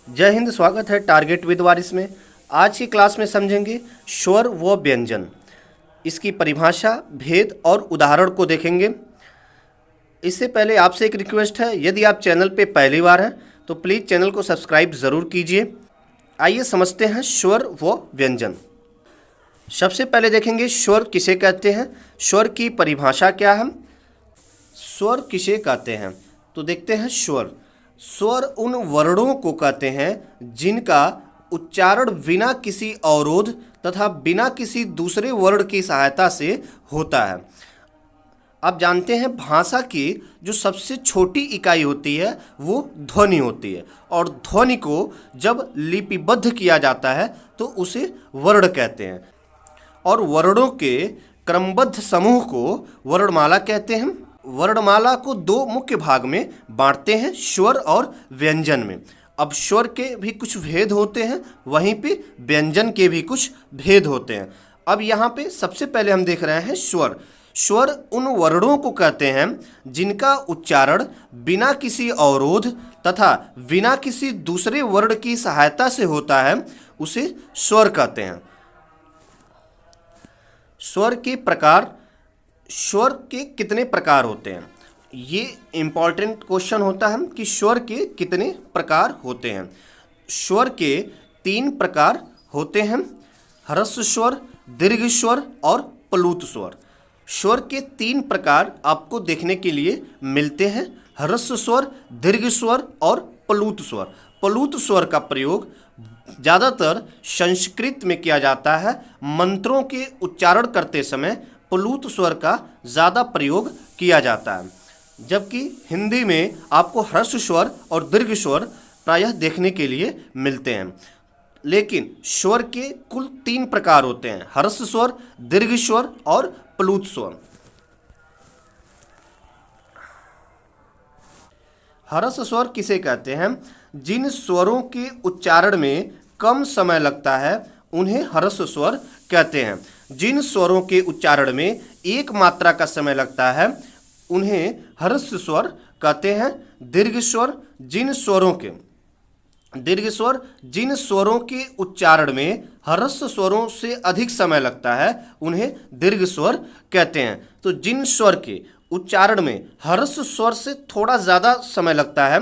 जय हिंद। स्वागत है टारगेट विद वारिस में। आज की क्लास में समझेंगे स्वर व व्यंजन, इसकी परिभाषा, भेद और उदाहरण को देखेंगे। इससे पहले आपसे एक रिक्वेस्ट है, यदि आप चैनल पे पहली बार हैं तो प्लीज़ चैनल को सब्सक्राइब ज़रूर कीजिए। आइए समझते हैं स्वर व व्यंजन। सबसे पहले देखेंगे स्वर किसे कहते हैं, स्वर की परिभाषा क्या है, स्वर किसे कहते हैं। तो देखते हैं स्वर उन वर्णों को कहते हैं जिनका उच्चारण बिना किसी अवरोध तथा बिना किसी दूसरे वर्ण की सहायता से होता है। आप जानते हैं भाषा की जो सबसे छोटी इकाई होती है वो ध्वनि होती है, और ध्वनि को जब लिपिबद्ध किया जाता है तो उसे वर्ण कहते हैं, और वर्णों के क्रमबद्ध समूह को वर्णमाला कहते हैं। वर्णमाला को दो मुख्य भाग में बांटते हैं, स्वर और व्यंजन में। अब स्वर के भी कुछ भेद होते हैं, वहीं पे व्यंजन के भी कुछ भेद होते हैं। अब यहाँ पे सबसे पहले हम देख रहे हैं स्वर उन वर्णों को कहते हैं जिनका उच्चारण बिना किसी अवरोध तथा बिना किसी दूसरे वर्ण की सहायता से होता है, उसे स्वर कहते हैं। स्वर के प्रकार, स्वर के कितने प्रकार होते हैं, ये इम्पॉर्टेंट क्वेश्चन होता है कि स्वर के कितने प्रकार होते हैं। स्वर के 3 प्रकार होते हैं, ह्रस्व स्वर, दीर्घ स्वर और प्लुत स्वर। स्वर के 3 प्रकार आपको देखने के लिए मिलते हैं, ह्रस्व स्वर, दीर्घ स्वर और प्लुत स्वर। प्लुत स्वर का प्रयोग ज़्यादातर संस्कृत में किया जाता है। मंत्रों के उच्चारण करते समय प्लुत स्वर का ज़्यादा प्रयोग किया जाता है, जबकि हिंदी में आपको ह्रस्व स्वर और दीर्घ स्वर प्रायः देखने के लिए मिलते हैं। लेकिन स्वर के कुल 3 प्रकार होते हैं, ह्रस्व स्वर, दीर्घ स्वर और प्लुत स्वर। ह्रस्व स्वर किसे कहते हैं, जिन स्वरों के उच्चारण में कम समय लगता है उन्हें ह्रस्व स्वर कहते हैं। जिन स्वरों के उच्चारण में एक मात्रा का समय लगता है उन्हें ह्रस्व स्वर कहते हैं। दीर्घ स्वर जिन स्वरों के उच्चारण में ह्रस्व स्वरों से अधिक समय लगता है उन्हें दीर्घ स्वर कहते हैं। तो जिन स्वर के उच्चारण में ह्रस्व स्वर से थोड़ा ज़्यादा समय लगता है,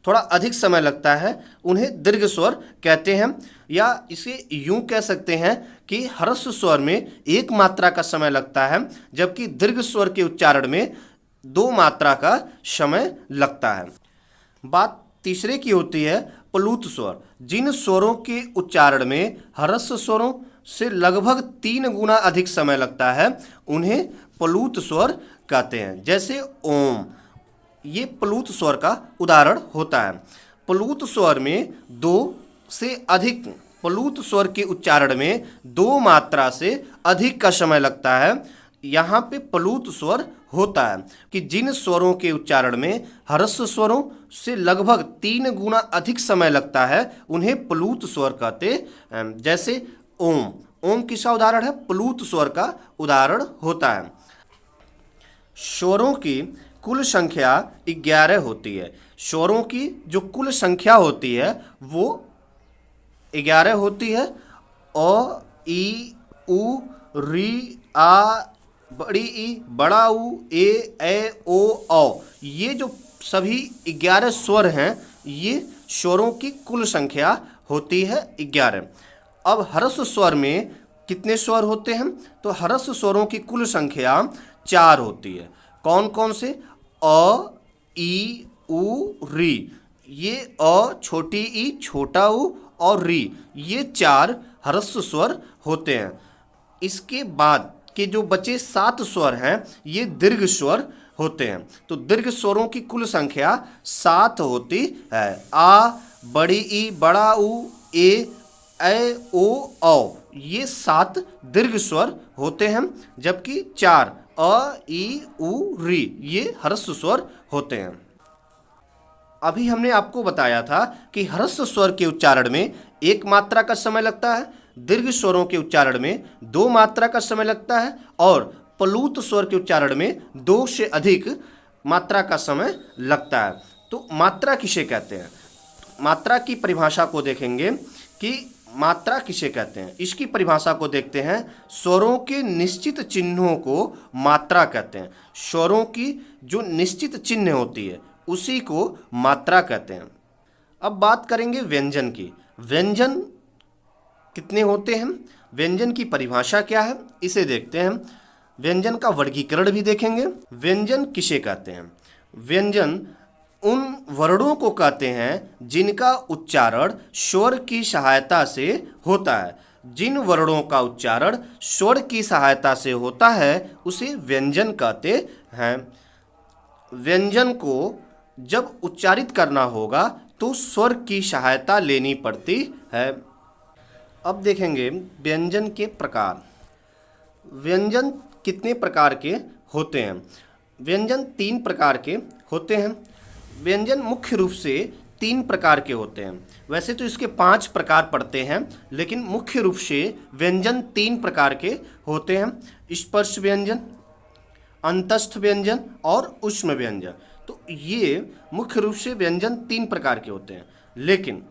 थोड़ा अधिक समय लगता है, उन्हें दीर्घ स्वर कहते हैं। या इसे यूं कह सकते हैं कि ह्रस्व स्वर में एक मात्रा का समय लगता है, जबकि दीर्घ स्वर के उच्चारण में 2 मात्रा का समय लगता है। बात तीसरे की होती है प्लुत स्वर। जिन स्वरों के उच्चारण में ह्रस्व स्वरों से लगभग 3 गुना अधिक समय लगता है उन्हें प्लुत स्वर कहते हैं। जैसे ओम, ये प्लुत स्वर का उदाहरण होता है। प्लुत स्वर में 2 से अधिक, प्लुत स्वर के उच्चारण में 2 मात्रा से अधिक का समय लगता है। यहाँ पे प्लुत स्वर होता है कि जिन स्वरों के उच्चारण में ह्रस्व स्वरों से लगभग 3 गुना अधिक समय लगता है उन्हें प्लुत स्वर कहते हैं। जैसे ओम किसका उदाहरण है, प्लुत स्वर का उदाहरण होता है। स्वरों की कुल संख्या 11 होती है। स्वरों की जो कुल संख्या होती है वो 11 होती है। अ, ई, उ, री, आ, बड़ी ई, बड़ा ऊ, ए, ओ, औ, ये जो सभी 11 स्वर हैं, ये स्वरों की कुल संख्या होती है 11। अब ह्रस्व स्वर में कितने स्वर होते हैं, तो ह्रस्व स्वरों की कुल संख्या 4 होती है। कौन कौन से, अ, ई, उ, री। ये अ, छोटी ई, छोटा ऊ और री, ये 4 ह्रस्व स्वर होते हैं। इसके बाद के जो बचे 7 स्वर हैं ये दीर्घ स्वर होते हैं। तो दीर्घ स्वरों की कुल संख्या 7 होती है। आ, बड़ी ई, बड़ा ऊ, ए, ओ, औ, ये 7 दीर्घ स्वर होते हैं, जबकि 4 अ, ई, उ, री, ये ह्रस्व स्वर होते हैं। अभी हमने आपको बताया था कि ह्रस्व स्वर के उच्चारण में 1 मात्रा का समय लगता है, दीर्घ स्वरों के उच्चारण में 2 मात्रा का समय लगता है, और प्लुत स्वर के उच्चारण में 2 से अधिक मात्रा का समय लगता है। तो मात्रा किसे कहते हैं, मात्रा की परिभाषा को देखेंगे कि मात्रा किसे कहते हैं। इसकी परिभाषा को देखते हैं। स्वरों के निश्चित चिन्हों को मात्रा कहते हैं। स्वरों की जो निश्चित चिन्ह होती है उसी को मात्रा कहते हैं। अब बात करेंगे व्यंजन की। व्यंजन कितने होते हैं, व्यंजन की परिभाषा क्या है, इसे देखते हैं। व्यंजन का वर्गीकरण भी देखेंगे। व्यंजन किसे कहते हैं? व्यंजन उन वर्णों को कहते हैं जिनका उच्चारण स्वर की सहायता से होता है। जिन वर्णों का उच्चारण स्वर की सहायता से होता है उसे व्यंजन कहते हैं। व्यंजन को जब उच्चारित करना होगा तो स्वर की सहायता लेनी पड़ती है। अब देखेंगे व्यंजन के प्रकार। व्यंजन कितने प्रकार के होते हैं? व्यंजन 3 प्रकार के होते हैं। व्यंजन मुख्य रूप से 3 प्रकार के होते हैं। वैसे तो इसके 5 प्रकार पड़ते हैं, लेकिन मुख्य रूप से व्यंजन 3 प्रकार के होते हैं। स्पर्श व्यंजन, अंतस्थ व्यंजन और ऊष्म व्यंजन। तो ये मुख्य रूप से व्यंजन 3 प्रकार के होते हैं, लेकिन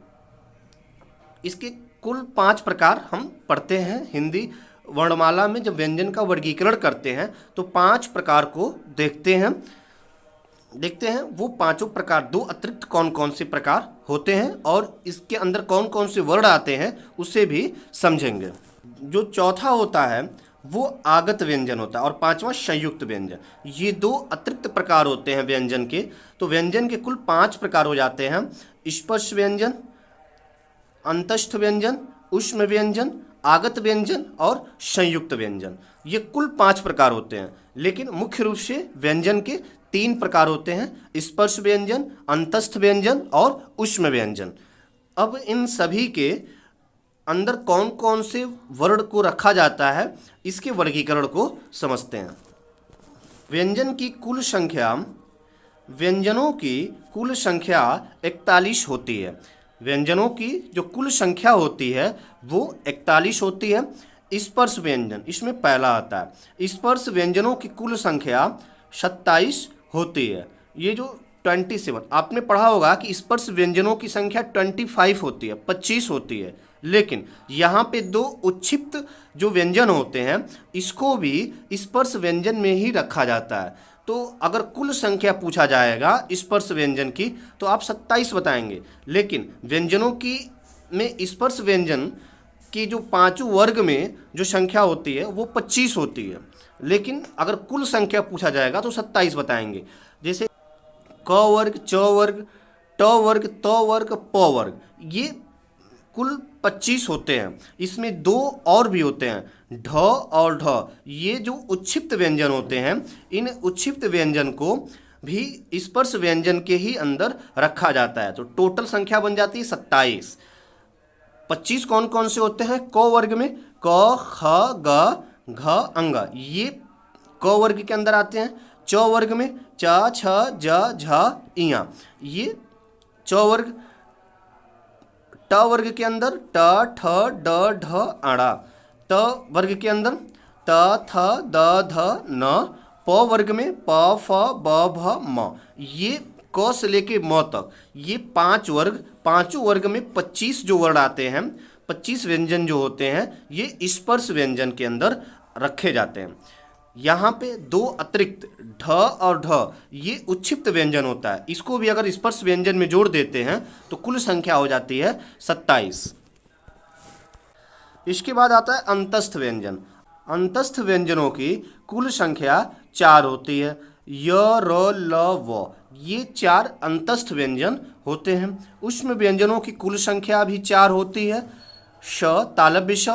इसके कुल 5 प्रकार हम पढ़ते हैं। हिंदी वर्णमाला में जब व्यंजन का वर्गीकरण करते हैं तो 5 प्रकार को देखते हैं। वो पांचों प्रकार, 2 अतिरिक्त कौन कौन से प्रकार होते हैं और इसके अंदर कौन कौन से वर्ण आते हैं उसे भी समझेंगे। जो चौथा होता है वो आगत व्यंजन होता है और 5वां संयुक्त व्यंजन। ये 2 अतिरिक्त प्रकार होते हैं व्यंजन के। तो व्यंजन के कुल 5 प्रकार हो जाते हैं। स्पर्श व्यंजन, अंतस्थ व्यंजन, ऊष्म व्यंजन, आगत व्यंजन और संयुक्त व्यंजन। ये कुल 5 प्रकार होते हैं, लेकिन मुख्य रूप से व्यंजन के 3 प्रकार होते हैं। स्पर्श व्यंजन, अंतस्थ व्यंजन और ऊष्म व्यंजन। अब इन सभी के अंदर कौन कौन से वर्ण को रखा जाता है इसके वर्गीकरण को समझते हैं। व्यंजन की कुल संख्या, व्यंजनों की कुल संख्या 41 होती है। व्यंजनों की जो कुल संख्या होती है वो 41 होती है। स्पर्श व्यंजन इसमें पहला आता है। स्पर्श व्यंजनों की कुल संख्या 27 होती है। ये जो 27, आपने पढ़ा होगा कि स्पर्श व्यंजनों की संख्या 25 होती है, 25 होती है, लेकिन यहाँ पे 2 उच्छिप्त जो व्यंजन होते हैं इसको भी स्पर्श व्यंजन में ही रखा जाता है। तो अगर कुल संख्या पूछा जाएगा स्पर्श व्यंजन की तो आप 27 बताएंगे, लेकिन व्यंजनों की में स्पर्श व्यंजन की जो 5 वर्ग में जो संख्या होती है वो 25 होती है, लेकिन अगर कुल संख्या पूछा जाएगा तो 27 बताएंगे। जैसे क वर्ग, च वर्ग, ट वर्ग, त वर्ग, प वर्ग, ये कुल 25 होते हैं। इसमें 2 और भी होते हैं, ढ और ढ। ये जो उच्छिप्त व्यंजन होते हैं, इन उच्छिप्त व्यंजन को भी स्पर्श व्यंजन के ही अंदर रखा जाता है। तो टोटल संख्या बन जाती है 27। 25 कौन कौन से होते हैं? क वर्ग में क, ख, ग, घ, अंग, ये क वर्ग के अंदर आते हैं। च वर्ग में च, छ, ज, झ, इया, ये च वर्ग। ट वर्ग के अंदर ट, ठ, ड, ढ, अड़ा। त वर्ग के अंदर त, थ, द, ध, न। प वर्ग में प, फ, ब, भ, म। ये क से लेके म तक ये 5 वर्ग। 5 वर्ग में 25 जो वर्ण आते हैं, 25 व्यंजन जो होते हैं, ये स्पर्श व्यंजन के अंदर रखे जाते हैं। यहाँ पे 2 अतिरिक्त ढ और ढ, ये उच्छिप्त व्यंजन होता है। इसको भी अगर स्पर्श व्यंजन में जोड़ देते हैं तो कुल संख्या हो जाती है 27। इसके बाद आता है अंतस्थ व्यंजन। अंतस्थ व्यंजनों की कुल संख्या 4 होती है। य, र, ल, व, ये 4 अंतस्थ व्यंजन होते हैं। ऊष्म व्यंजनों की कुल संख्या भी 4 होती है। श, तालव्य श,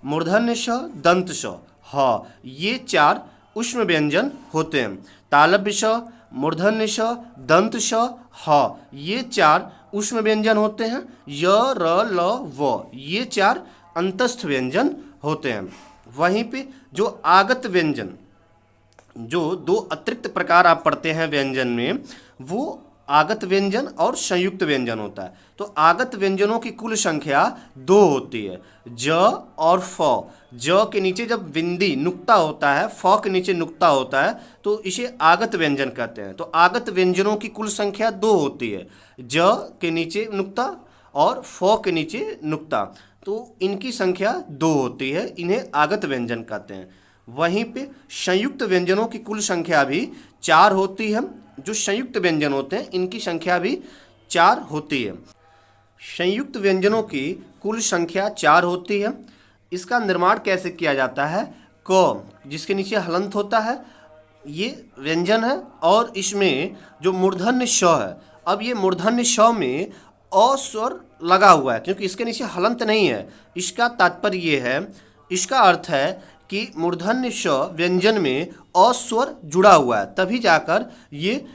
मूर्धन्य श, दंत श, ह, ये 4 ऊष्म व्यंजन होते हैं। तालव्य श, मूर्धन्य श, दंत श, ह, ये 4 ऊष्म व्यंजन होते हैं। य, र, ल, व, ये 4 अंतस्थ व्यंजन होते हैं। वहीं पे जो आगत व्यंजन, जो 2 अतिरिक्त प्रकार आप पढ़ते हैं व्यंजन में, वो आगत व्यंजन और संयुक्त व्यंजन होता है। तो आगत व्यंजनों की कुल संख्या 2 होती है, ज और फ। ज के नीचे जब बिंदी नुक्ता होता है, फ के नीचे नुक्ता होता है, तो इसे आगत व्यंजन कहते हैं। तो आगत व्यंजनों की कुल संख्या 2 होती है, ज के नीचे नुक्ता और फ के नीचे नुक्ता, तो इनकी संख्या 2 होती है, इन्हें आगत व्यंजन कहते हैं। वहीं पे संयुक्त व्यंजनों की कुल संख्या भी 4 होती है। जो संयुक्त व्यंजन होते हैं इनकी संख्या भी 4 होती है। संयुक्त व्यंजनों की कुल संख्या 4 होती है। इसका निर्माण कैसे किया जाता है? क, जिसके नीचे हलंत होता है, ये व्यंजन है, और इसमें जो मूर्धन्य श है, अब ये मूर्धन्य श में अ स्वर लगा हुआ है, क्योंकि इसके नीचे हलंत नहीं है। इसका तात्पर्य ये है, इसका अर्थ है कि मूर्धन्य श व्यंजन में अ स्वर जुड़ा हुआ है, तभी जाकर ये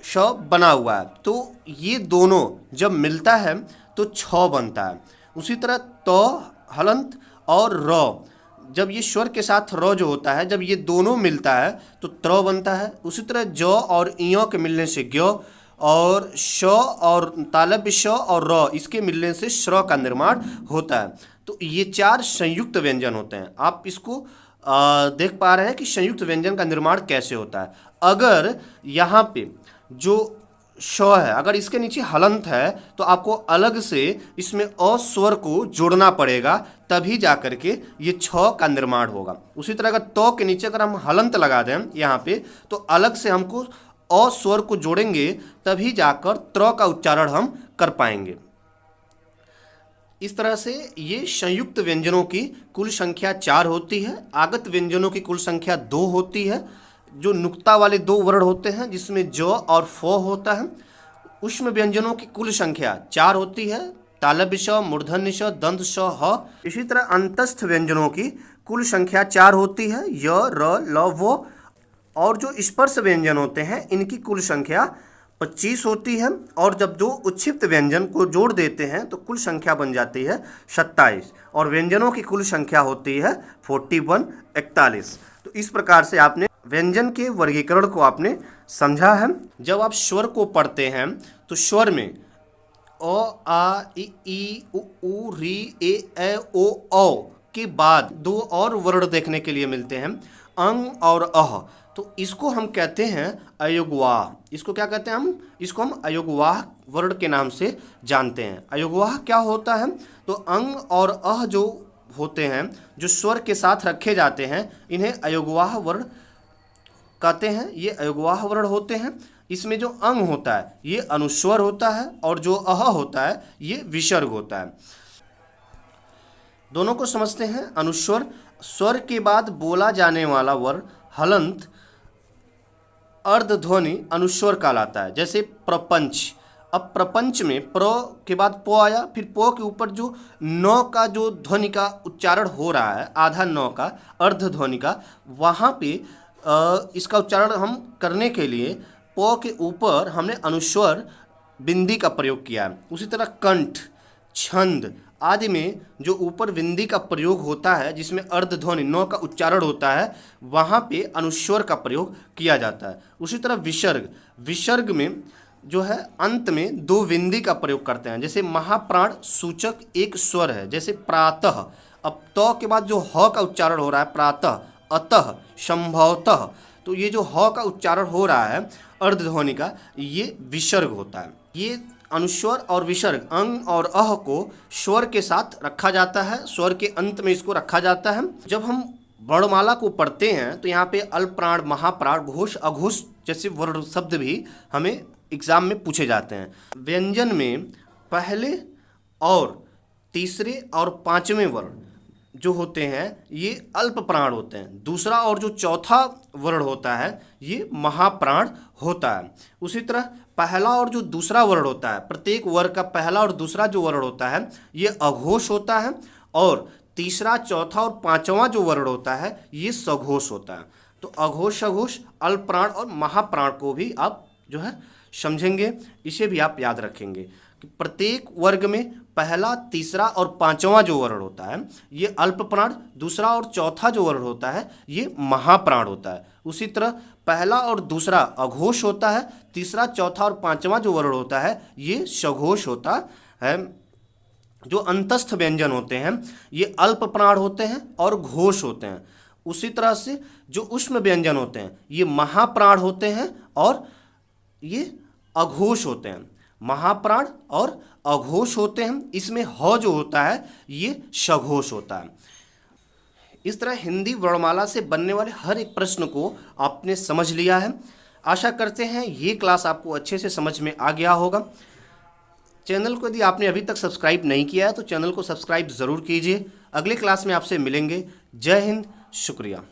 श बना हुआ है। तो ये दोनों जब मिलता है तो छ बनता है। उसी तरह त हलंत और र, जब ये स्वर के साथ र जो होता है, जब ये दोनों मिलता है तो त्र बनता है। उसी तरह ज और इयों के मिलने से ग्य, और श और तालव्य श और र, इसके मिलने से श्र का निर्माण होता है। तो ये 4 संयुक्त व्यंजन होते हैं। आप इसको देख पा रहे हैं कि संयुक्त व्यंजन का निर्माण कैसे होता है। अगर यहाँ पे जो श है, अगर इसके नीचे हलंत है, तो आपको अलग से इसमें अ स्वर को जोड़ना पड़ेगा, तभी जाकर के ये छ का निर्माण होगा। उसी तरह अगर त के नीचे अगर हम हलंत लगा दें यहाँ पे, तो अलग से हमको अ स्वर को जोड़ेंगे, तभी जाकर त्र का उच्चारण हम कर पाएंगे। इस तरह से ये संयुक्त व्यंजनों की कुल संख्या 4 होती है। आगत व्यंजनों की कुल संख्या 2 होती है। जो नुक्ता वाले 2 वर्ण होते हैं, जिसमें ज और फ होता है, उष्म व्यंजनों की कुल संख्या 4 होती है, तालव्य श, मूर्धन्य श, दंत श, ह। इसी तरह अंतस्थ व्यंजनों की कुल संख्या 4 होती है, य, र, ल, व। और जो स्पर्श व्यंजन होते हैं इनकी कुल संख्या 25 होती है, और जब जो उच्छिप्त व्यंजन को जोड़ देते हैं तो कुल संख्या बन जाती है 27, और व्यंजनों की कुल संख्या होती है 41। तो इस प्रकार से आपने व्यंजन के वर्गीकरण को आपने समझा है। जब आप स्वर को पढ़ते हैं तो स्वर में अ, आ, ई, उ, री, ए, ओ, औ के बाद 2 और वर्ण देखने के लिए मिलते हैं, अंग और अह। तो इसको हम कहते हैं अयोगवाह। इसको क्या कहते हैं हम? इसको हम अयोगवाह वर्ण के नाम से जानते हैं। अयोगवाह क्या होता है? तो अंग और अह जो होते हैं, जो स्वर के साथ रखे जाते हैं, इन्हें अयोगवाह वर्ण कहते हैं। ये अयोगवाह वर्ण होते हैं। इसमें जो अंग होता है ये अनुस्वर होता है, और जो अह होता है ये विसर्ग होता है। दोनों को समझते हैं। अनुस्वर, स्वर के बाद बोला जाने वाला वर्ण हलंत अर्धध्वनि अनुस्वर कहलाता है। जैसे प्रपंच। अब प्रपंच में प्र के बाद प आया, फिर प के ऊपर जो न का जो ध्वनि का उच्चारण हो रहा है, आधा न का अर्धध्वनि का, वहाँ पे इसका उच्चारण हम करने के लिए प के ऊपर हमने अनुस्वर बिंदी का प्रयोग किया है। उसी तरह कंठ, छंद आदि में जो ऊपर बिंदी का प्रयोग होता है, जिसमें अर्धध्वनि न का उच्चारण होता है, वहाँ पे अनुस्वर का प्रयोग किया जाता है। उसी तरह विसर्ग। विसर्ग में जो है अंत में 2 बिंदी का प्रयोग करते हैं। जैसे महाप्राण सूचक एक स्वर है, जैसे प्रातः। अब त के बाद जो ह का उच्चारण हो रहा है, प्रातः, अतः, संभवतः, तो ये जो ह का उच्चारण हो रहा है अर्धध्वनि का, ये विसर्ग होता है। ये अनुस्वर और विसर्ग, अंग और अह को स्वर के साथ रखा जाता है, स्वर के अंत में इसको रखा जाता है। जब हम वर्णमाला को पढ़ते हैं तो यहाँ पे अल्पप्राण, महाप्राण, घोष, अघोष जैसे वर्ण शब्द भी हमें एग्जाम में पूछे जाते हैं। व्यंजन में पहले और तीसरे और पांचवें वर्ण जो होते हैं ये अल्प प्राण होते हैं। दूसरा और जो चौथा वर्ण होता है ये महाप्राण होता है। उसी तरह पहला और जो दूसरा वर्ण होता है, प्रत्येक वर्ण का पहला और दूसरा जो वर्ण होता है ये अघोष होता है, और तीसरा, चौथा और पांचवा जो वर्ण होता है ये सघोष होता है। तो अघोष, अघोष, अल्प प्राण और महाप्राण को भी आप जो है समझेंगे, इसे भी आप याद रखेंगे कि प्रत्येक वर्ग में पहला, तीसरा और पांचवा जो वर्ण होता है ये अल्प प्राण, दूसरा और चौथा जो वर्ण होता है ये महाप्राण होता है। उसी तरह पहला और दूसरा अघोष होता है, तीसरा, चौथा और पांचवा जो वर्ण होता है ये सघोष होता है। जो अंतस्थ व्यंजन होते हैं ये अल्प प्राण होते हैं और घोष होते हैं। उसी तरह से जो ऊष्म व्यंजन होते हैं ये महाप्राण होते हैं और ये अघोष होते हैं। महाप्राण और अघोष होते हैं। इसमें ह जो होता है ये सघोष होता है। इस तरह हिंदी वर्णमाला से बनने वाले हर एक प्रश्न को आपने समझ लिया है। आशा करते हैं ये क्लास आपको अच्छे से समझ में आ गया होगा। चैनल को यदि आपने अभी तक सब्सक्राइब नहीं किया है तो चैनल को सब्सक्राइब ज़रूर कीजिए। अगले क्लास में आपसे मिलेंगे। जय हिंद, शुक्रिया।